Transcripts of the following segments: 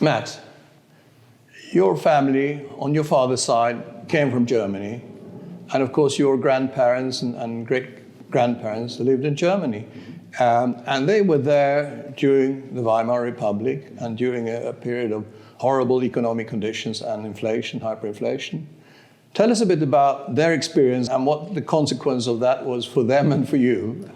Matt, your family on your father's side came from Germany, and of course your grandparents and great-grandparents lived in Germany. And they were there during the Weimar Republic and during a period of horrible economic conditions and inflation, hyperinflation. Tell us a bit about their experience and what the consequence of that was for them and for you.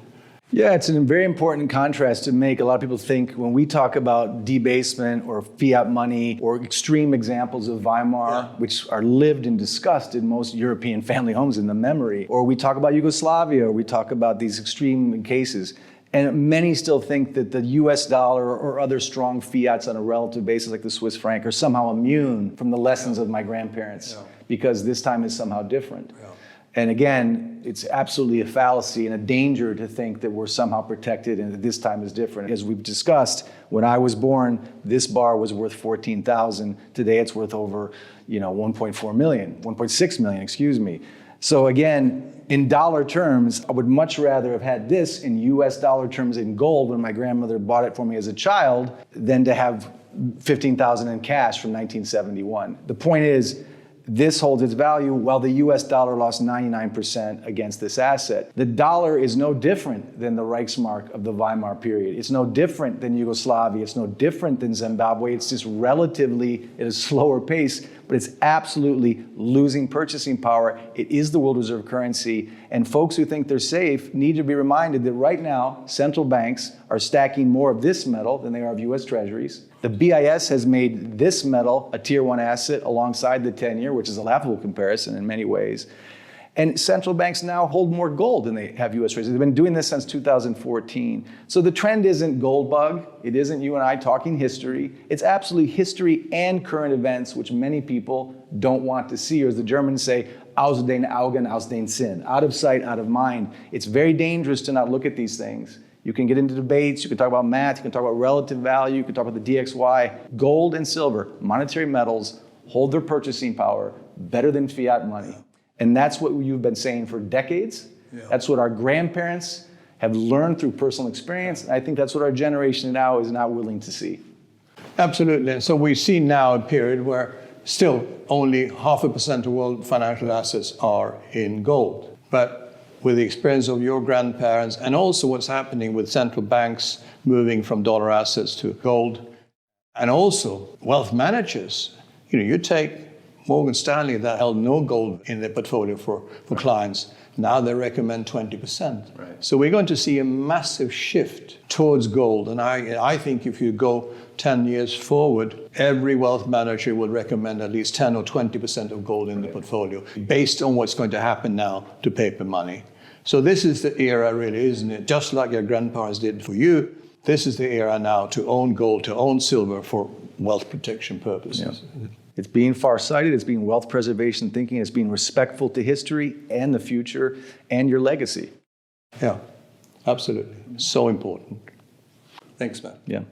Yeah, it's a very important contrast to make. A lot of people think when we talk about debasement or fiat money or extreme examples of Weimar, which are lived and discussed in most European family homes in the memory, or we talk about Yugoslavia, or we talk about these extreme cases. And many still think that the US dollar or other strong fiats on a relative basis like the Swiss franc are somehow immune from the lessons of my grandparents because this time is somehow different. And again, it's absolutely a fallacy and a danger to think that we're somehow protected and that this time is different. As we've discussed, when I was born, this bar was worth 14,000. Today it's worth over, 1.4 million, 1.6 million, excuse me. So again, in dollar terms, I would much rather have had this in US dollar terms in gold when my grandmother bought it for me as a child than to have 15,000 in cash from 1971. The point is, this holds its value while the US dollar lost 99% against this asset. The dollar is no different than the Reichsmark of the Weimar period. It's no different than Yugoslavia. It's no different than Zimbabwe. It's just relatively at a slower pace, but it's absolutely losing purchasing power. It is the world reserve currency. And folks who think they're safe need to be reminded that right now, central banks are stacking more of this metal than they are of US treasuries. The BIS has made this metal a tier 1 asset alongside the 10-year, which is a laughable comparison in many ways. And central banks now hold more gold than they have US treasuries. They've been doing this since 2014. So the trend isn't gold bug. It isn't you and I talking history. It's absolutely history and current events, which many people don't want to see, or as the Germans say, aus den Augen, aus den Sinn, out of sight, out of mind. It's very dangerous to not look at these things. You can get into debates, you can talk about math, you can talk about relative value, you can talk about the DXY. Gold and silver, monetary metals, hold their purchasing power better than fiat money. And that's what you've been saying for decades. That's what our grandparents have learned through personal experience. And I think that's what our generation now is not willing to see. Absolutely. And so we see now a period where still only 0.5% of world financial assets are in gold. But with the experience of your grandparents and also what's happening with central banks moving from dollar assets to gold, and also wealth managers. You take Morgan Stanley that held no gold in their portfolio for clients. Now they recommend 20%. Right. So we're going to see a massive shift towards gold. And I think if you go 10 years forward, every wealth manager will recommend at least 10 or 20% of gold in the portfolio based on what's going to happen now to paper money. So this is the era really, isn't it? Just like your grandparents did for you, this is the era now to own gold, to own silver for wealth protection purposes. Yeah. It's being farsighted, it's being wealth preservation thinking, it's being respectful to history and the future and your legacy. Yeah, absolutely. So important. Thanks, Matt. Yeah.